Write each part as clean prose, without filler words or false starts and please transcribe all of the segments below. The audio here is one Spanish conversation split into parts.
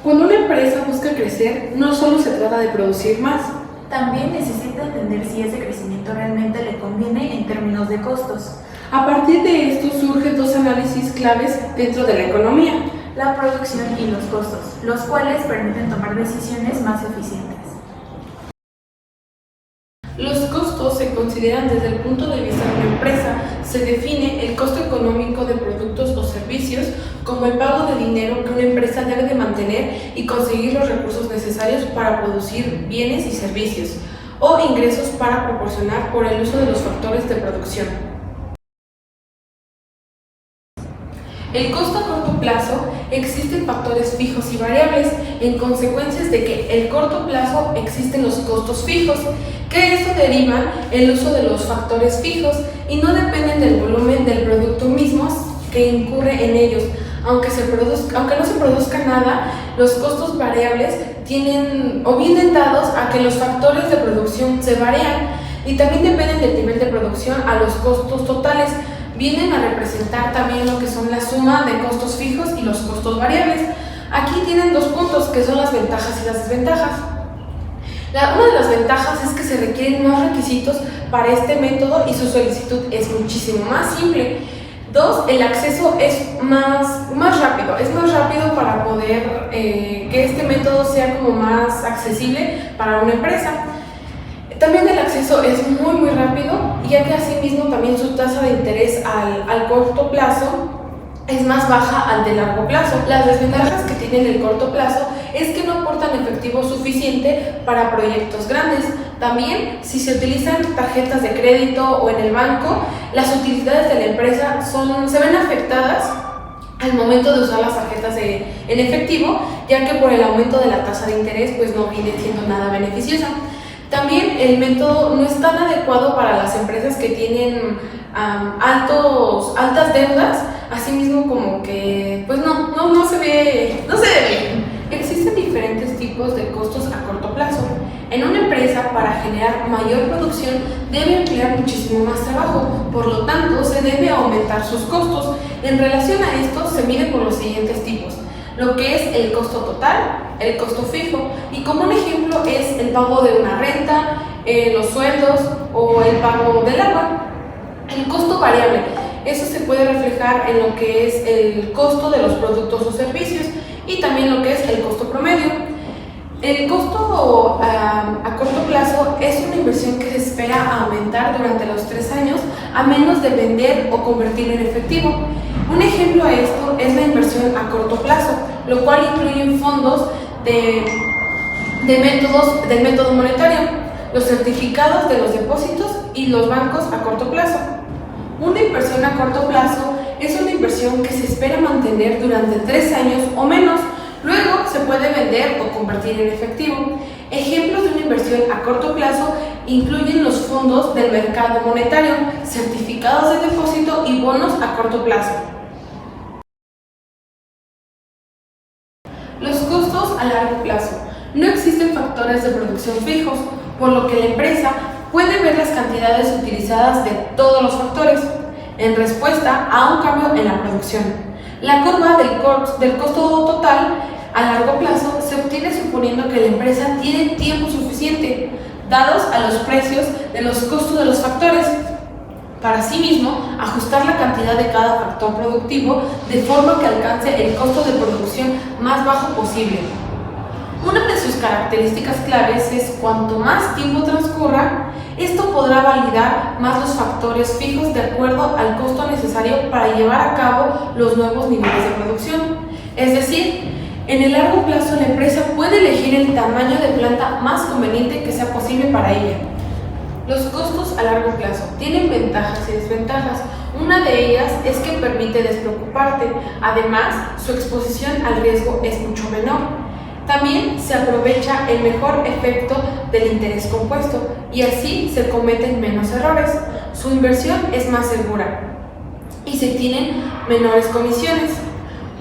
Cuando una empresa busca crecer, no solo se trata de producir más. También necesita entender si ese crecimiento realmente le conviene en términos de costos. A partir de esto surgen dos análisis claves dentro de la economía: La producción y los costos, los cuales permiten tomar decisiones más eficientes. Los costos se consideran desde el punto de vista de una empresa. Se define el costo económico de productos o servicios como el pago de dinero que una empresa debe de mantener y conseguir los recursos necesarios para producir bienes y servicios, o ingresos para proporcionar por el uso de los factores de producción. El costo a corto plazo: existen factores fijos y variables. En consecuencia de que el corto plazo existen los costos fijos, que esto deriva el uso de los factores fijos y no dependen del volumen del producto mismo que incurre en ellos. Aunque no se produzca nada, los costos variables tienen o vienen dados a que los factores de producción se varían y también dependen del nivel de producción a los costos totales. Vienen a representar también lo que son la suma de costos fijos y los costos variables. Aquí tienen dos puntos que son las ventajas y las desventajas. Una de las ventajas es que se requieren más requisitos para este método y su solicitud es muchísimo más simple. Dos, el acceso es más rápido, para poder que este método sea como más accesible para una empresa. También el acceso es muy rápido, ya que asimismo también su tasa de interés al corto plazo es más baja al de largo plazo. Las desventajas que tiene el corto plazo es que no aportan efectivo suficiente para proyectos grandes. También, si se utilizan tarjetas de crédito o en el banco, las utilidades de la empresa se ven afectadas al momento de usar las tarjetas en efectivo, ya que por el aumento de la tasa de interés pues no viene siendo nada beneficiosa. También el método no es tan adecuado para las empresas que tienen altas deudas, asimismo como que pues no se ve bien. Existen diferentes tipos de costos a corto plazo. En una empresa, para generar mayor producción, debe emplear muchísimo más trabajo, por lo tanto se debe aumentar sus costos. En relación a esto se mide por los siguientes tipos: lo que es el costo total, el costo fijo, y como un ejemplo es el pago de una renta, los sueldos o el pago del agua. El costo variable: eso se puede reflejar en lo que es el costo de los productos o servicios y también lo que es el costo promedio. El costo a corto plazo es una inversión que se espera aumentar durante los 3 años a menos de vender o convertir en efectivo. Un ejemplo a esto es la inversión a corto plazo, lo cual incluye fondos del método monetario, los certificados de los depósitos y los bancos a corto plazo. Una inversión a corto plazo es una inversión que se espera mantener durante 3 años o menos. Luego se puede vender o convertir en efectivo. Ejemplos de una inversión a corto plazo incluyen los fondos del mercado monetario, certificados de depósito y bonos a corto plazo. Los costos a largo plazo: no existen factores de producción fijos, por lo que la empresa puede ver las cantidades utilizadas de todos los factores en respuesta a un cambio en la producción. La curva del costo total a largo plazo se obtiene suponiendo que la empresa tiene tiempo suficiente, dados a los precios de los costos de los factores, para sí mismo ajustar la cantidad de cada factor productivo de forma que alcance el costo de producción más bajo posible. Una de sus características claves es cuanto más tiempo transcurra, esto podrá validar más los factores fijos de acuerdo al costo necesario para llevar a cabo los nuevos niveles de producción. Es decir, en el largo plazo la empresa puede elegir el tamaño de planta más conveniente que sea posible para ella. Los costos a largo plazo tienen ventajas y desventajas. Una de ellas es que permite despreocuparte. Además, su exposición al riesgo es mucho menor. También se aprovecha el mejor efecto del interés compuesto y así se cometen menos errores. Su inversión es más segura y se tienen menores comisiones.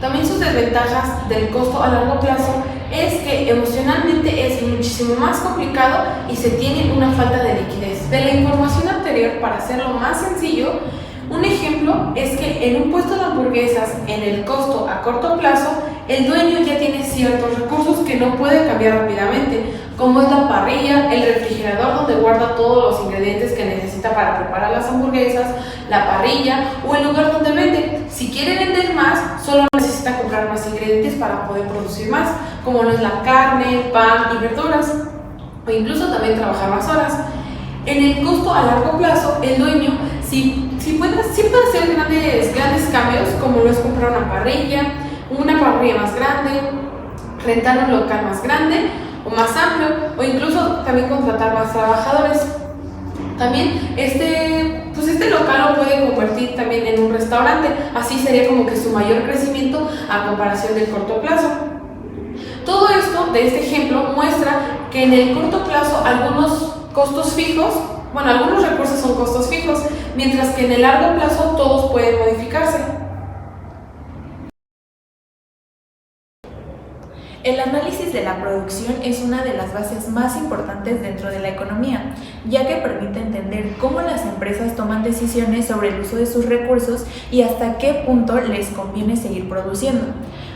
También sus desventajas del costo a largo plazo es que emocionalmente es muchísimo más complicado y se tiene una falta de liquidez. De la información anterior, para hacerlo más sencillo, Un ejemplo es que en un puesto de hamburguesas, en el costo a corto plazo, el dueño ya tiene ciertos recursos que no puede cambiar rápidamente, como es la parrilla, el refrigerador donde guarda todos los ingredientes que necesita para preparar las hamburguesas, la parrilla o el lugar donde vende. Si quiere vender más, solo necesita comprar más ingredientes para poder producir más, como lo es la carne, pan y verduras, o incluso también trabajar más horas. En el costo a largo plazo, el dueño sí puede hacer grandes cambios, como lo es comprar una parrilla más grande, rentar un local más grande o más amplio, o incluso también contratar más trabajadores. También este local lo puede convertir también en un restaurante, así sería como que su mayor crecimiento a comparación del corto plazo. Todo esto de este ejemplo muestra que en el corto plazo algunos recursos son costos fijos, mientras que en el largo plazo todos pueden modificarse. El análisis de la producción es una de las bases más importantes dentro de la economía, ya que permite entender cómo las empresas toman decisiones sobre el uso de sus recursos y hasta qué punto les conviene seguir produciendo.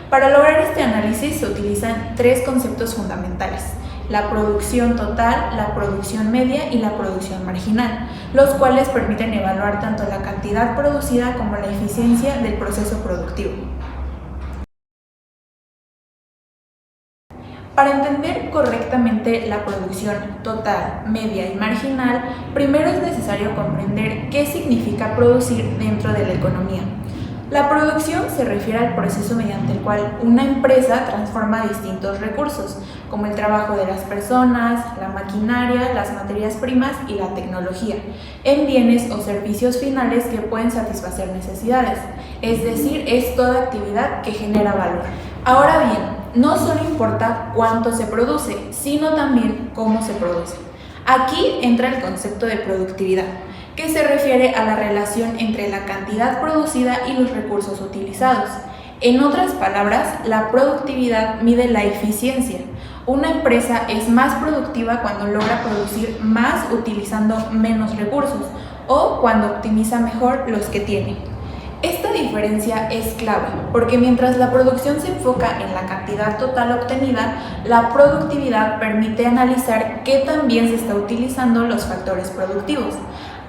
Para lograr este análisis se utilizan tres conceptos fundamentales: la producción total, la producción media y la producción marginal, los cuales permiten evaluar tanto la cantidad producida como la eficiencia del proceso productivo. Para entender correctamente la producción total, media y marginal, primero es necesario comprender qué significa producir dentro de la economía. La producción se refiere al proceso mediante el cual una empresa transforma distintos recursos, como el trabajo de las personas, la maquinaria, las materias primas y la tecnología, en bienes o servicios finales que pueden satisfacer necesidades, es decir, es toda actividad que genera valor. Ahora bien, no solo importa cuánto se produce, sino también cómo se produce. Aquí entra el concepto de productividad, que se refiere a la relación entre la cantidad producida y los recursos utilizados. En otras palabras, la productividad mide la eficiencia. Una empresa es más productiva cuando logra producir más utilizando menos recursos o cuando optimiza mejor los que tiene. Esta diferencia es clave, porque mientras la producción se enfoca en la cantidad total obtenida, la productividad permite analizar qué tan bien se está utilizando los factores productivos.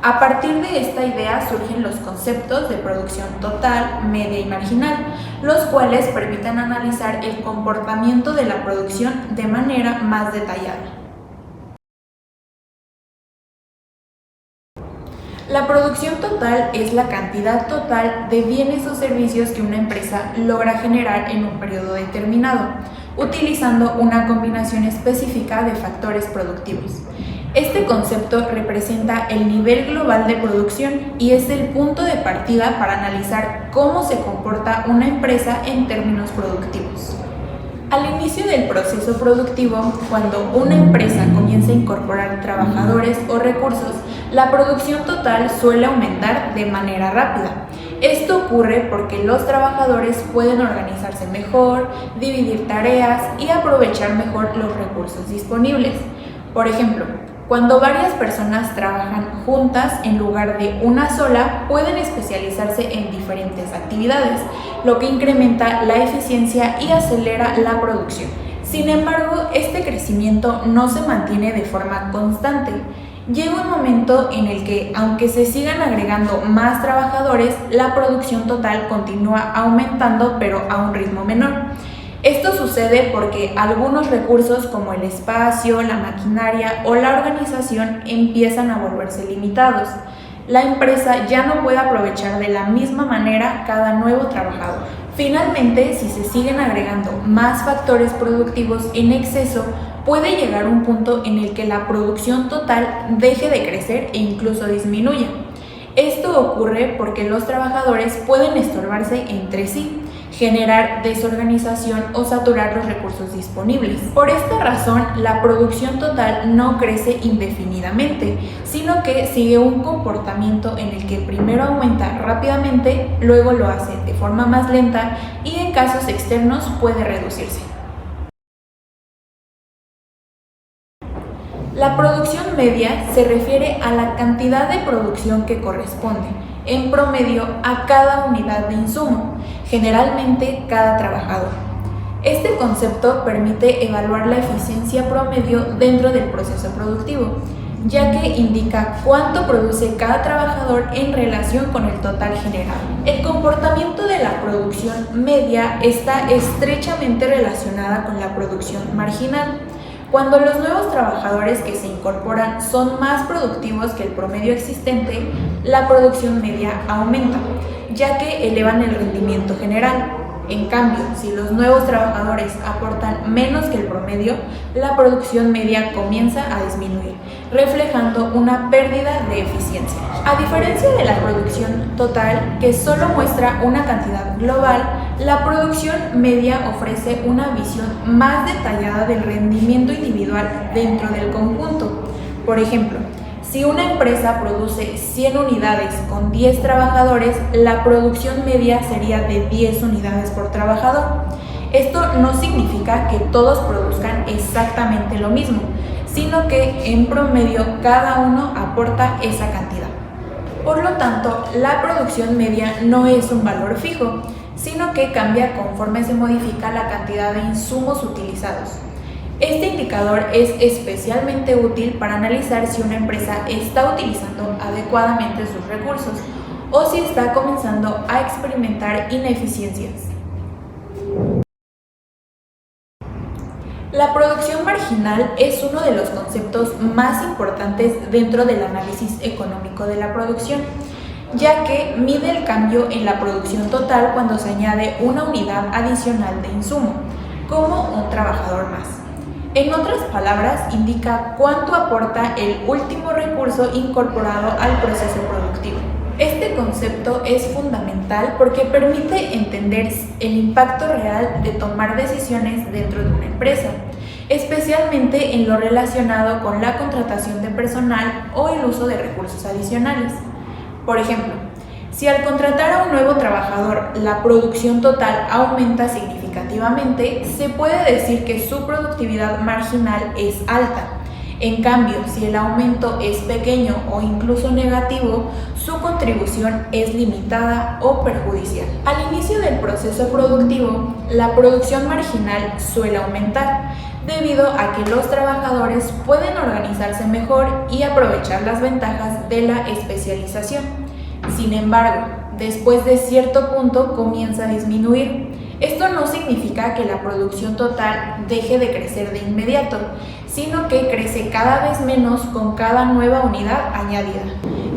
A partir de esta idea surgen los conceptos de producción total, media y marginal, los cuales permiten analizar el comportamiento de la producción de manera más detallada. La producción total es la cantidad total de bienes o servicios que una empresa logra generar en un periodo determinado, utilizando una combinación específica de factores productivos. Este concepto representa el nivel global de producción y es el punto de partida para analizar cómo se comporta una empresa en términos productivos. Al inicio del proceso productivo, cuando una empresa comienza a incorporar trabajadores o recursos, la producción total suele aumentar de manera rápida. Esto ocurre porque los trabajadores pueden organizarse mejor, dividir tareas y aprovechar mejor los recursos disponibles. Por ejemplo, cuando varias personas trabajan juntas en lugar de una sola, pueden especializarse en diferentes actividades, lo que incrementa la eficiencia y acelera la producción. Sin embargo, este crecimiento no se mantiene de forma constante. Llega un momento en el que, aunque se sigan agregando más trabajadores, la producción total continúa aumentando, pero a un ritmo menor. Esto sucede porque algunos recursos como el espacio, la maquinaria o la organización empiezan a volverse limitados. La empresa ya no puede aprovechar de la misma manera cada nuevo trabajador. Finalmente, si se siguen agregando más factores productivos en exceso, puede llegar un punto en el que la producción total deje de crecer e incluso disminuya. Esto ocurre porque los trabajadores pueden estorbarse entre sí, generar desorganización o saturar los recursos disponibles. Por esta razón, la producción total no crece indefinidamente, sino que sigue un comportamiento en el que primero aumenta rápidamente, luego lo hace de forma más lenta y en casos externos puede reducirse. La producción media se refiere a la cantidad de producción que corresponde, en promedio a cada unidad de insumo, generalmente cada trabajador. Este concepto permite evaluar la eficiencia promedio dentro del proceso productivo, ya que indica cuánto produce cada trabajador en relación con el total generado. El comportamiento de la producción media está estrechamente relacionada con la producción marginal. Cuando los nuevos trabajadores que se incorporan son más productivos que el promedio existente, la producción media aumenta, ya que elevan el rendimiento general. En cambio, si los nuevos trabajadores aportan menos que el promedio, la producción media comienza a disminuir, reflejando una pérdida de eficiencia. A diferencia de la producción total, que solo muestra una cantidad global, la producción media ofrece una visión más detallada del rendimiento individual dentro del conjunto. Por ejemplo, si una empresa produce 100 unidades con 10 trabajadores, la producción media sería de 10 unidades por trabajador. Esto no significa que todos produzcan exactamente lo mismo, sino que en promedio cada uno aporta esa cantidad. Por lo tanto, la producción media no es un valor fijo, sino que cambia conforme se modifica la cantidad de insumos utilizados. Este indicador es especialmente útil para analizar si una empresa está utilizando adecuadamente sus recursos o si está comenzando a experimentar ineficiencias. La producción marginal es uno de los conceptos más importantes dentro del análisis económico de la producción, ya que mide el cambio en la producción total cuando se añade una unidad adicional de insumo, como un trabajador más. En otras palabras, indica cuánto aporta el último recurso incorporado al proceso productivo. Este concepto es fundamental porque permite entender el impacto real de tomar decisiones dentro de una empresa, especialmente en lo relacionado con la contratación de personal o el uso de recursos adicionales. Por ejemplo, si al contratar a un nuevo trabajador la producción total aumenta significativamente, se puede decir que su productividad marginal es alta. En cambio, si el aumento es pequeño o incluso negativo, su contribución es limitada o perjudicial. Al inicio del proceso productivo, la producción marginal suele aumentar, debido a que los trabajadores pueden organizarse mejor y aprovechar las ventajas de la especialización. Sin embargo, después de cierto punto comienza a disminuir. Esto no significa que la producción total deje de crecer de inmediato, sino que crece cada vez menos con cada nueva unidad añadida.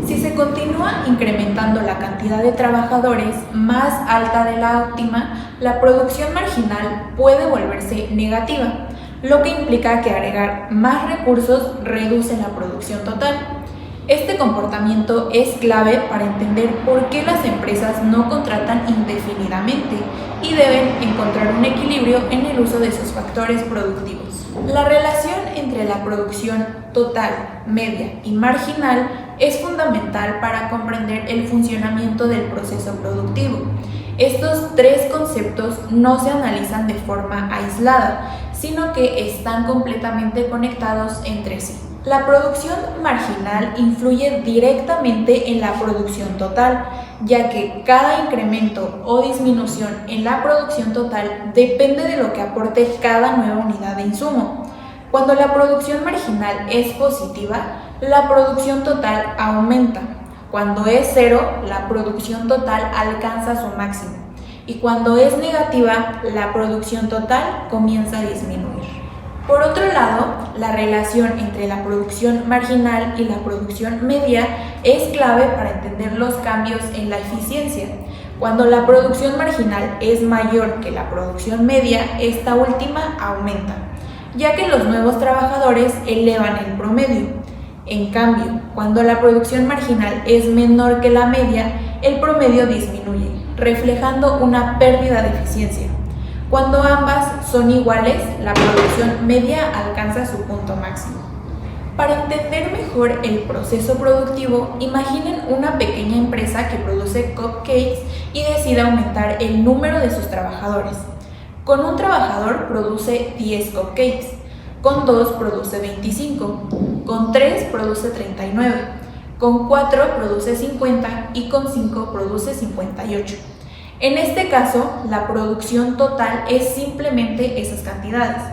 Si se continúa incrementando la cantidad de trabajadores más alta de la óptima, la producción marginal puede volverse negativa, lo que implica que agregar más recursos reduce la producción total. Este comportamiento es clave para entender por qué las empresas no contratan indefinidamente y deben encontrar un equilibrio en el uso de sus factores productivos. La relación entre la producción total, media y marginal es fundamental para comprender el funcionamiento del proceso productivo. Estos tres conceptos no se analizan de forma aislada, sino que están completamente conectados entre sí. La producción marginal influye directamente en la producción total, ya que cada incremento o disminución en la producción total depende de lo que aporte cada nueva unidad de insumo. Cuando la producción marginal es positiva, la producción total aumenta. Cuando es cero, la producción total alcanza su máximo. Y cuando es negativa, la producción total comienza a disminuir. Por otro lado, la relación entre la producción marginal y la producción media es clave para entender los cambios en la eficiencia. Cuando la producción marginal es mayor que la producción media, esta última aumenta, ya que los nuevos trabajadores elevan el promedio. En cambio, cuando la producción marginal es menor que la media, el promedio disminuye, reflejando una pérdida de eficiencia. Cuando ambas son iguales, la producción media alcanza su punto máximo. Para entender mejor el proceso productivo, imaginen una pequeña empresa que produce cupcakes y decide aumentar el número de sus trabajadores. Con un trabajador produce 10 cupcakes, con 2 produce 25, con 3 produce 39, con 4 produce 50 y con 5 produce 58. En este caso, la producción total es simplemente esas cantidades.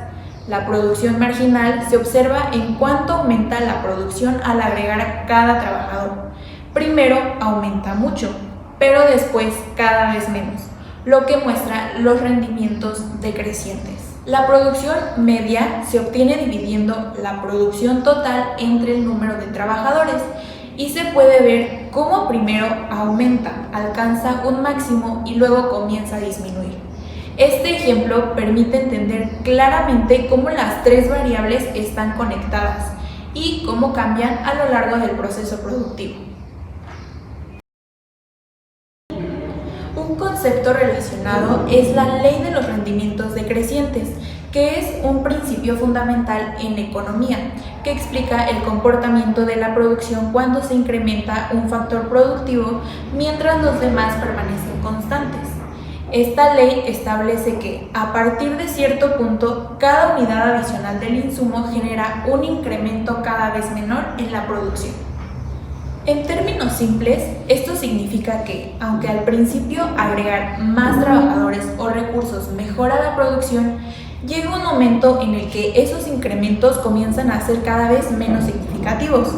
La producción marginal se observa en cuánto aumenta la producción al agregar a cada trabajador. Primero aumenta mucho, pero después cada vez menos, lo que muestra los rendimientos decrecientes. La producción media se obtiene dividiendo la producción total entre el número de trabajadores y se puede ver cómo primero aumenta, alcanza un máximo y luego comienza a disminuir. Este ejemplo permite entender claramente cómo las tres variables están conectadas y cómo cambian a lo largo del proceso productivo. Un concepto relacionado es la ley de los rendimientos decrecientes, que es un principio fundamental en economía, que explica el comportamiento de la producción cuando se incrementa un factor productivo mientras los demás permanecen constantes. Esta ley establece que, a partir de cierto punto, cada unidad adicional del insumo genera un incremento cada vez menor en la producción. En términos simples, esto significa que, aunque al principio agregar más trabajadores o recursos mejora la producción, llega un momento en el que esos incrementos comienzan a ser cada vez menos significativos.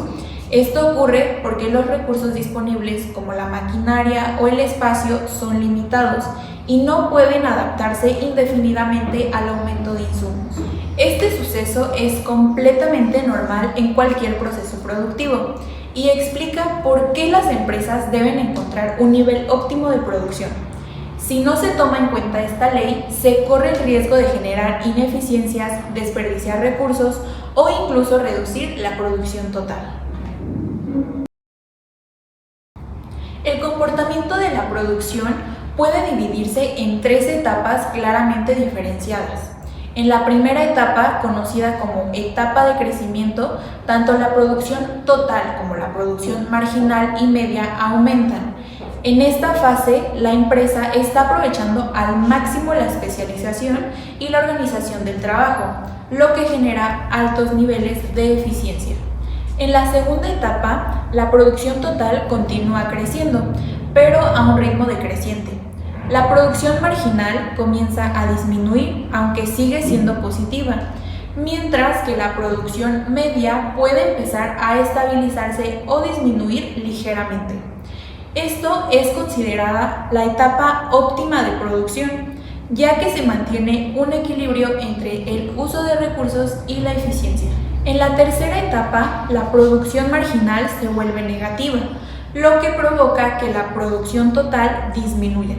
Esto ocurre porque los recursos disponibles, como la maquinaria o el espacio, son limitados y no pueden adaptarse indefinidamente al aumento de insumos. Este suceso es completamente normal en cualquier proceso productivo y explica por qué las empresas deben encontrar un nivel óptimo de producción. Si no se toma en cuenta esta ley, se corre el riesgo de generar ineficiencias, desperdiciar recursos o incluso reducir la producción total. El comportamiento de la producción puede dividirse en 3 etapas claramente diferenciadas. En la primera etapa, conocida como etapa de crecimiento, tanto la producción total como la producción marginal y media aumentan. En esta fase, la empresa está aprovechando al máximo la especialización y la organización del trabajo, lo que genera altos niveles de eficiencia. En la segunda etapa, la producción total continúa creciendo, pero a un ritmo decreciente. La producción marginal comienza a disminuir, aunque sigue siendo positiva, mientras que la producción media puede empezar a estabilizarse o disminuir ligeramente. Esto es considerada la etapa óptima de producción, ya que se mantiene un equilibrio entre el uso de recursos y la eficiencia. En la tercera etapa, la producción marginal se vuelve negativa, lo que provoca que la producción total disminuya.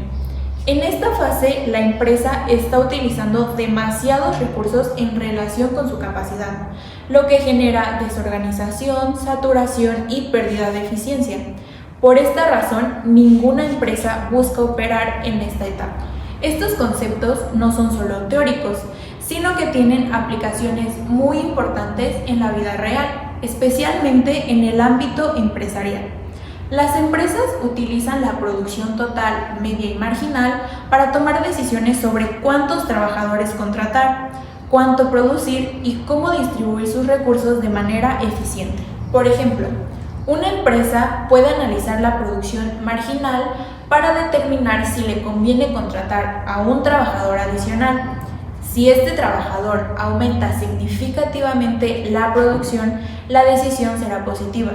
En esta fase, la empresa está utilizando demasiados recursos en relación con su capacidad, lo que genera desorganización, saturación y pérdida de eficiencia. Por esta razón, ninguna empresa busca operar en esta etapa. Estos conceptos no son solo teóricos, sino que tienen aplicaciones muy importantes en la vida real, especialmente en el ámbito empresarial. Las empresas utilizan la producción total, media y marginal para tomar decisiones sobre cuántos trabajadores contratar, cuánto producir y cómo distribuir sus recursos de manera eficiente. Por ejemplo, una empresa puede analizar la producción marginal para determinar si le conviene contratar a un trabajador adicional. Si este trabajador aumenta significativamente la producción, la decisión será positiva.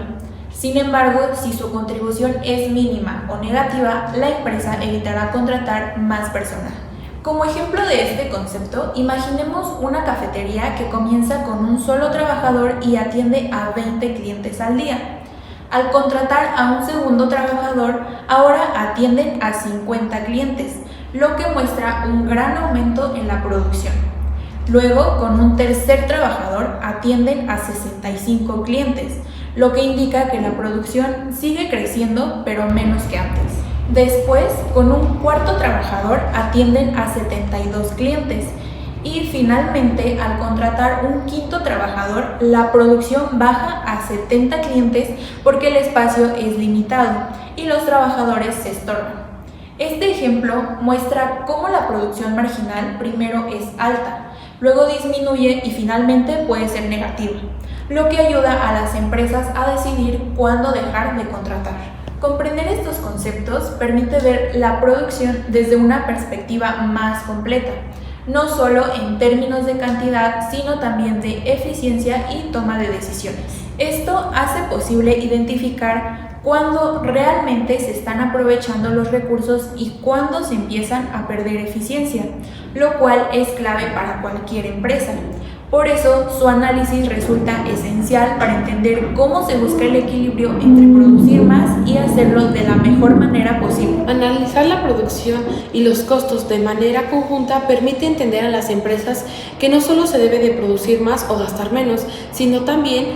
Sin embargo, si su contribución es mínima o negativa, la empresa evitará contratar más personal. Como ejemplo de este concepto, imaginemos una cafetería que comienza con un solo trabajador y atiende a 20 clientes al día. Al contratar a un segundo trabajador, ahora atienden a 50 clientes, lo que muestra un gran aumento en la producción. Luego, con un tercer trabajador, atienden a 65 clientes, lo que indica que la producción sigue creciendo, pero menos que antes. Después, con un cuarto trabajador, atienden a 72 clientes. Y finalmente, al contratar un quinto trabajador, la producción baja a 70 clientes porque el espacio es limitado y los trabajadores se estorban. Este ejemplo muestra cómo la producción marginal primero es alta, luego disminuye y finalmente puede ser negativa. lo que ayuda a las empresas a decidir cuándo dejar de contratar. Comprender estos conceptos permite ver la producción desde una perspectiva más completa, no solo en términos de cantidad, sino también de eficiencia y toma de decisiones. Esto hace posible identificar cuándo realmente se están aprovechando los recursos y cuándo se empiezan a perder eficiencia, lo cual es clave para cualquier empresa. Por eso, su análisis resulta esencial para entender cómo se busca el equilibrio entre producir más y hacerlo de la mejor manera posible. Analizar la producción y los costos de manera conjunta permite entender a las empresas que no solo se debe de producir más o gastar menos, sino también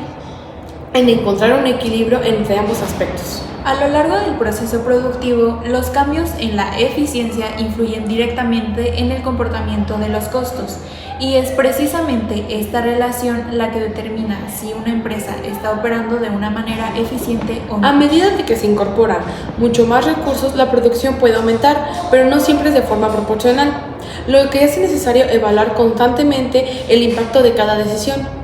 en encontrar un equilibrio entre ambos aspectos. A lo largo del proceso productivo, los cambios en la eficiencia influyen directamente en el comportamiento de los costos, y es precisamente esta relación la que determina si una empresa está operando de una manera eficiente o no. A medida de que se incorporan mucho más recursos, la producción puede aumentar, pero no siempre es de forma proporcional, lo que es necesario evaluar constantemente el impacto de cada decisión.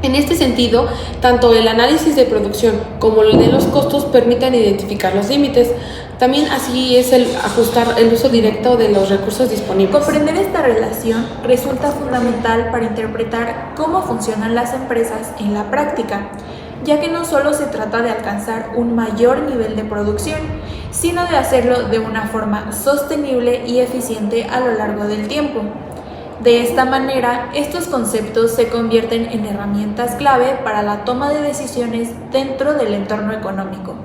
En este sentido, tanto el análisis de producción como el de los costos permiten identificar los límites. También así es el ajustar el uso directo de los recursos disponibles. Comprender esta relación resulta fundamental para interpretar cómo funcionan las empresas en la práctica, ya que no solo se trata de alcanzar un mayor nivel de producción, sino de hacerlo de una forma sostenible y eficiente a lo largo del tiempo. De esta manera, estos conceptos se convierten en herramientas clave para la toma de decisiones dentro del entorno económico.